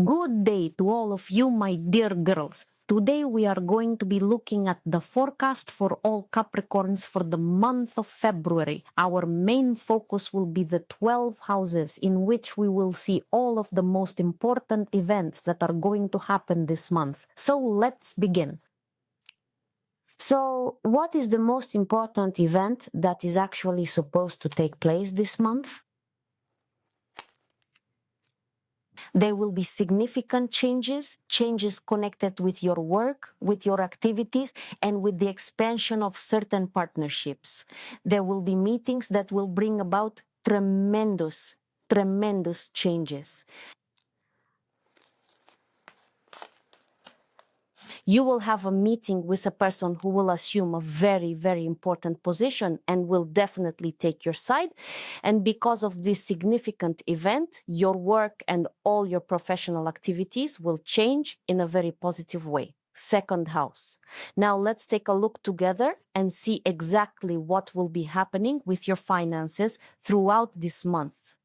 Good day to all of you, my dear girls. Today we are going to be looking at the forecast for all Capricorns for the month of February. Our main focus will be the 12 houses in which we will see all of the most important events that are going to happen this month. So let's begin. So what is the most important event that is actually supposed to take place this month? There will be significant changes connected with your work, with your activities, and with the expansion of certain partnerships. There will be meetings that will bring about tremendous changes. You will have a meeting with a person who will assume a very important position and will definitely take your side. And because of this significant event, your work and all your professional activities will change in a very positive way. Second house. Now let's take a look together and see exactly what will be happening with your finances throughout this month.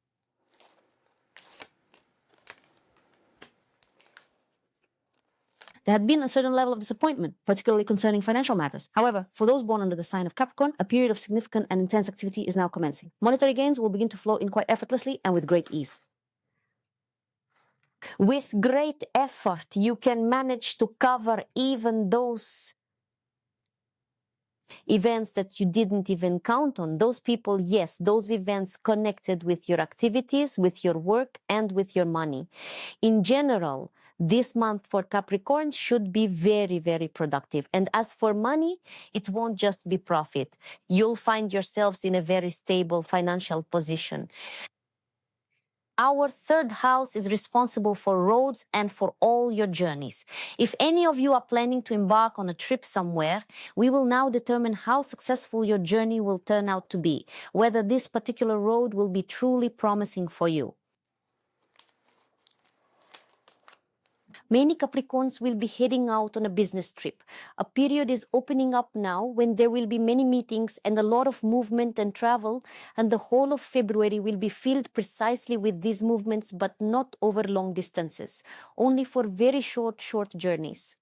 There had been a certain level of disappointment, particularly concerning financial matters. However, for those born under the sign of Capricorn, a period of significant and intense activity is now commencing. Monetary gains will begin to flow in quite effortlessly and with great ease. With great effort, you can manage to cover even those events that you didn't even count on. Those people, yes, those events connected with your activities, with your work, and with your money. In general, this month for Capricorn should be very productive. And as for money, it won't just be profit. You'll find yourselves in a very stable financial position. Our third house is responsible for roads and for all your journeys. If any of you are planning to embark on a trip somewhere, we will now determine how successful your journey will turn out to be, whether this particular road will be truly promising for you. Many Capricorns will be heading out on a business trip. A period is opening up now when there will be many meetings and a lot of movement and travel, and the whole of February will be filled precisely with these movements, but not over long distances, only for very short journeys.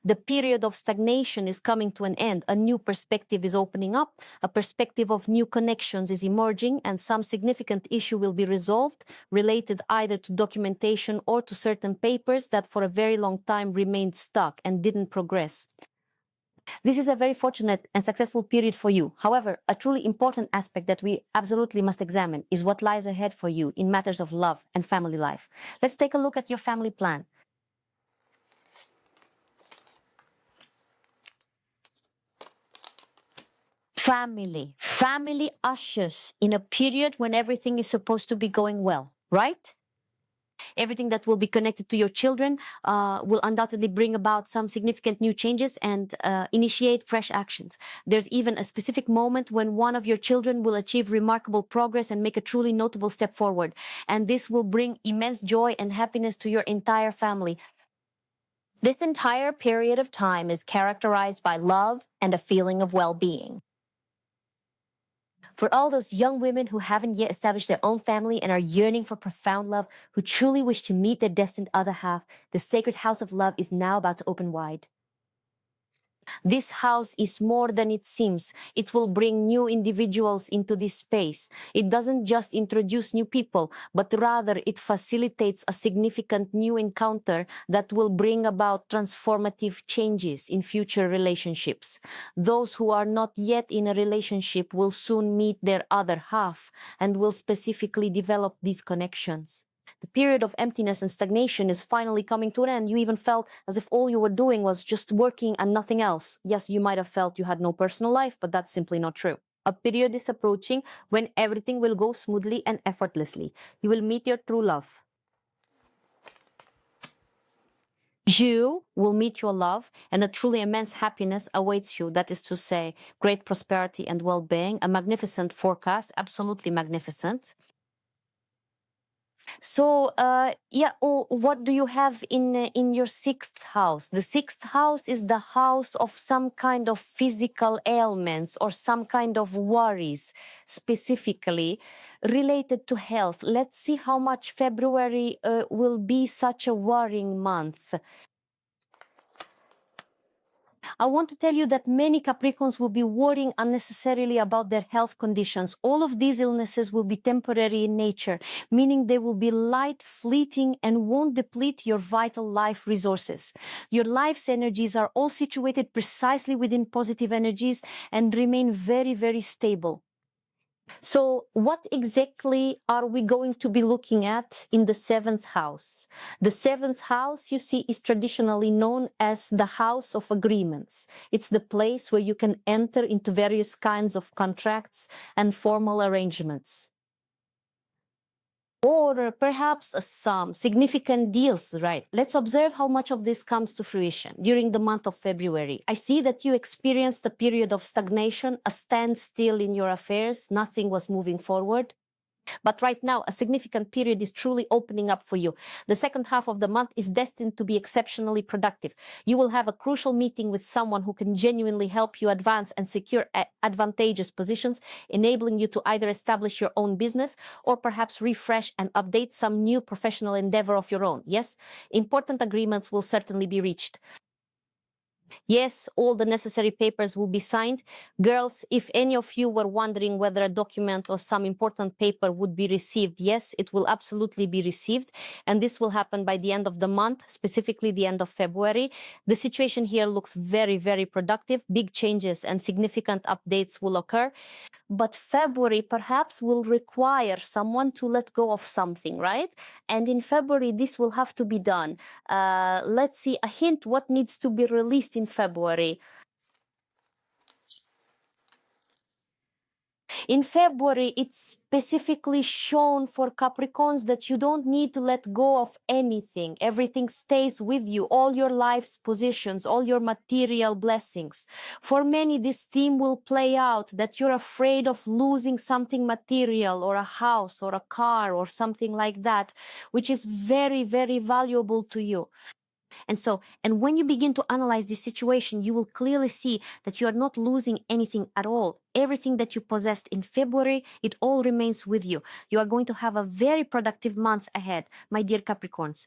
The period of stagnation is coming to an end. A new perspective is opening up. A perspective of new connections is emerging, and some significant issue will be resolved, related either to documentation or to certain papers that for a very long time remained stuck and didn't progress. This is a very fortunate and successful period for you. However, a truly important aspect that we absolutely must examine is what lies ahead for you in matters of love and family life. Let's take a look at your family plan. Family ushers in a period when everything is supposed to be going well, right? Everything that will be connected to your children will undoubtedly bring about some significant new changes and initiate fresh actions. There's even a specific moment when one of your children will achieve remarkable progress and make a truly notable step forward. And this will bring immense joy and happiness to your entire family. This entire period of time is characterized by love and a feeling of well-being. For all those young women who haven't yet established their own family and are yearning for profound love, who truly wish to meet their destined other half, the sacred house of love is now about to open wide. This house is more than it seems. It will bring new individuals into this space. It doesn't just introduce new people, but rather it facilitates a significant new encounter that will bring about transformative changes in future relationships. Those who are not yet in a relationship will soon meet their other half and will specifically develop these connections. The period of emptiness and stagnation is finally coming to an end. You even felt as if all you were doing was just working and nothing else. Yes, you might have felt you had no personal life, but that's simply not true. A period is approaching when everything will go smoothly and effortlessly. You will meet your true love. You will meet your love, and a truly immense happiness awaits you. That is to say, great prosperity and well-being, a magnificent forecast, absolutely magnificent. So, what do you have in your sixth house? The sixth house is the house of some kind of physical ailments or some kind of worries, specifically related to health. Let's see how much February will be such a worrying month. I want to tell you that many Capricorns will be worrying unnecessarily about their health conditions. All of these illnesses will be temporary in nature, meaning they will be light, fleeting, and won't deplete your vital life resources. Your life's energies are all situated precisely within positive energies and remain very, very stable. So what exactly are we going to be looking at in the seventh house? The seventh house, you see, is traditionally known as the house of agreements. It's the place where you can enter into various kinds of contracts and formal arrangements. Or perhaps some significant deals, right? Let's observe how much of this comes to fruition during the month of February. I see that you experienced a period of stagnation, a standstill in your affairs. Nothing was moving forward. But right now, a significant period is truly opening up for you. The second half of the month is destined to be exceptionally productive. You will have a crucial meeting with someone who can genuinely help you advance and secure advantageous positions, enabling you to either establish your own business or perhaps refresh and update some new professional endeavor of your own. Yes, important agreements will certainly be reached. Yes, all the necessary papers will be signed. Girls, if any of you were wondering whether a document or some important paper would be received, yes, it will absolutely be received. And this will happen by the end of the month, specifically the end of February. The situation here looks very, very productive. Big changes and significant updates will occur. But February perhaps will require someone to let go of something, right? And in February, this will have to be done. Let's see a hint what needs to be released in February. In February, it's specifically shown for Capricorns that you don't need to let go of anything. Everything stays with you, all your life's positions, all your material blessings. For many, this theme will play out that you're afraid of losing something material or a house or a car or something like that, which is very, very valuable to you. And when you begin to analyze this situation, you will clearly see that you are not losing anything at all. Everything that you possessed in February, it all remains with you. You are going to have a very productive month ahead, my dear Capricorns.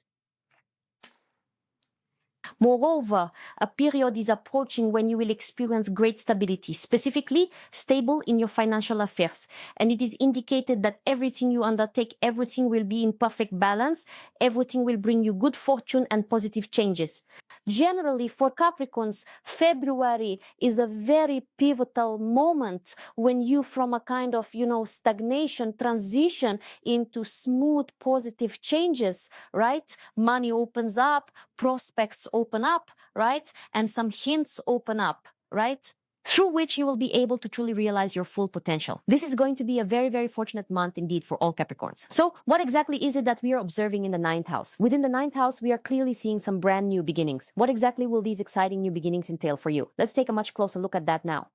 Moreover, a period is approaching when you will experience great stability, specifically stable in your financial affairs. And it is indicated that everything you undertake, everything will be in perfect balance, everything will bring you good fortune and positive changes. Generally, for Capricorns, February is a very pivotal moment when you, from a kind of, stagnation, transition into smooth, positive changes, right? Money opens up, prospects open up, right? And some hints open up, right? Through which you will be able to truly realize your full potential. This is going to be a very, very fortunate month indeed for all Capricorns. So what exactly is it that we are observing in the ninth house? Within the ninth house, we are clearly seeing some brand new beginnings. What exactly will these exciting new beginnings entail for you? Let's take a much closer look at that now.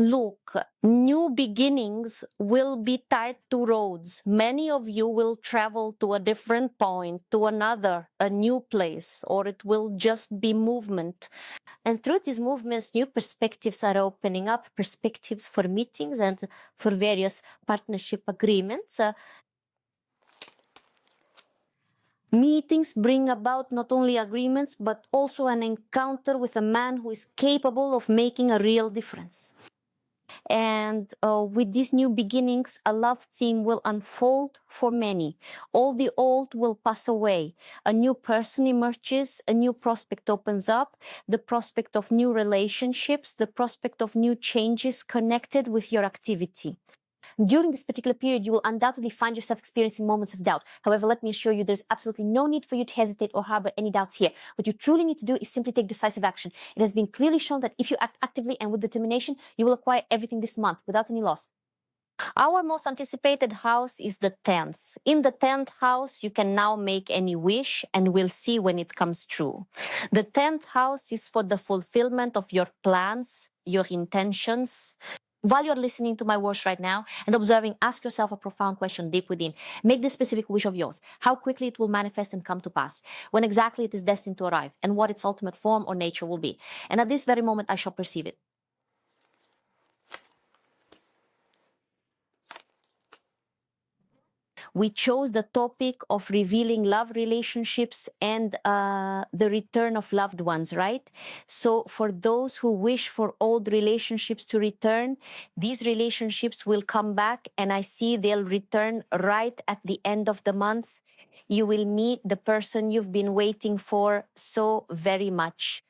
Look, new beginnings will be tied to roads. Many of you will travel to a different point, to another, a new place, or it will just be movement. And through these movements, new perspectives are opening up, perspectives for meetings and for various partnership agreements. Meetings bring about not only agreements, but also an encounter with a man who is capable of making a real difference. And with these new beginnings, a love theme will unfold for many. All the old will pass away. A new person emerges, a new prospect opens up, the prospect of new relationships, the prospect of new changes connected with your activity. During this particular period, you will undoubtedly find yourself experiencing moments of doubt. However, let me assure you, there's absolutely no need for you to hesitate or harbor any doubts here. What you truly need to do is simply take decisive action. It has been clearly shown that if you act actively and with determination, you will acquire everything this month without any loss. Our most anticipated house is the 10th. In the 10th house, you can now make any wish and we'll see when it comes true. The 10th house is for the fulfillment of your plans, your intentions, While you're listening to my words right now and observing, ask yourself a profound question deep within. Make this specific wish of yours, how quickly it will manifest and come to pass, when exactly it is destined to arrive, and what its ultimate form or nature will be. And at this very moment, I shall perceive it. We chose the topic of revealing love relationships and the return of loved ones, right? So for those who wish for old relationships to return, these relationships will come back, and I see they'll return right at the end of the month. You will meet the person you've been waiting for so very much.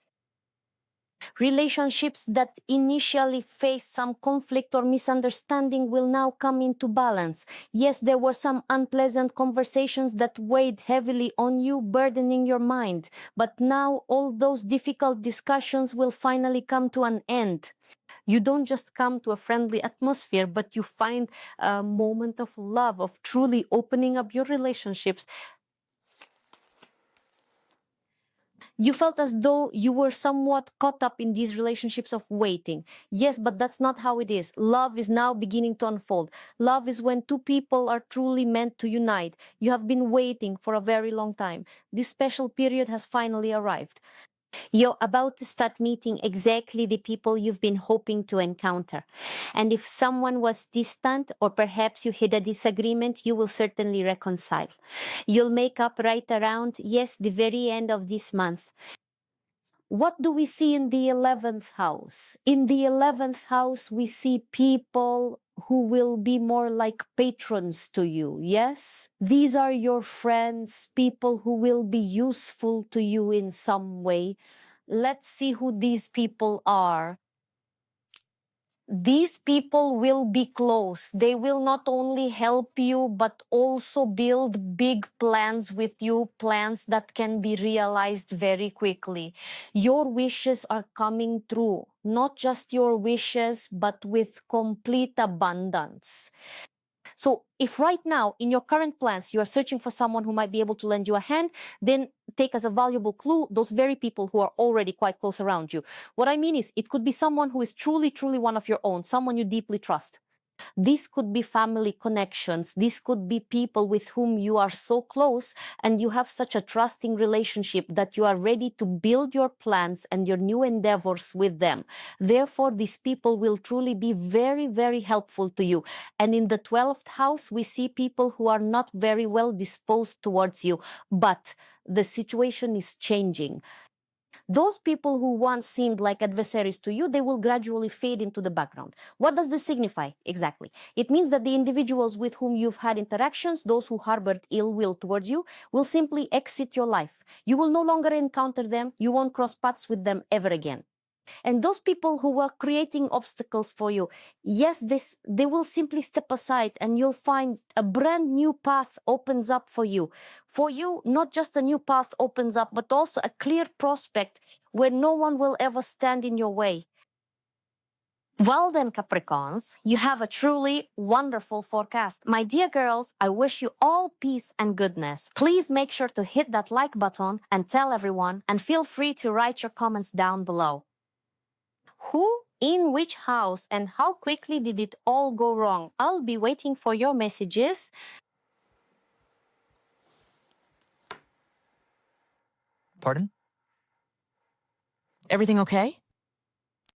Relationships that initially faced some conflict or misunderstanding will now come into balance. Yes, there were some unpleasant conversations that weighed heavily on you, burdening your mind. But now all those difficult discussions will finally come to an end. You don't just come to a friendly atmosphere, but you find a moment of love, of truly opening up your relationships. You felt as though you were somewhat caught up in these relationships of waiting. Yes, but that's not how it is. Love is now beginning to unfold. Love is when two people are truly meant to unite. You have been waiting for a very long time. This special period has finally arrived. You're about to start meeting exactly the people you've been hoping to encounter. And if someone was distant, or perhaps you had a disagreement, you will certainly reconcile. You'll make up right around, yes, the very end of this month. What do we see in the 11th house? In the 11th house, we see people who will be more like patrons to you, yes? These are your friends, people who will be useful to you in some way. Let's see who these people are. These people will be close. They will not only help you, but also build big plans with you, plans that can be realized very quickly. Your wishes are coming true, not just your wishes, but with complete abundance. So if right now in your current plans, you are searching for someone who might be able to lend you a hand, then take as a valuable clue those very people who are already quite close around you. What I mean is, it could be someone who is truly, truly one of your own, someone you deeply trust. This could be family connections. This could be people with whom you are so close and you have such a trusting relationship that you are ready to build your plans and your new endeavors with them. Therefore, these people will truly be very, very helpful to you. And in the 12th house, we see people who are not very well disposed towards you, but the situation is changing. Those people who once seemed like adversaries to you, they will gradually fade into the background. What does this signify exactly? It means that the individuals with whom you've had interactions, those who harbored ill will towards you, will simply exit your life. You will no longer encounter them. You won't cross paths with them ever again. And those people who were creating obstacles for you, yes, they will simply step aside, and you'll find a brand new path opens up for you. For you, not just a new path opens up, but also a clear prospect where no one will ever stand in your way. Well then, Capricorns, you have a truly wonderful forecast. My dear girls, I wish you all peace and goodness. Please make sure to hit that like button and tell everyone, and feel free to write your comments down below. Who, in which house, and how quickly did it all go wrong? I'll be waiting for your messages. Pardon? Everything okay?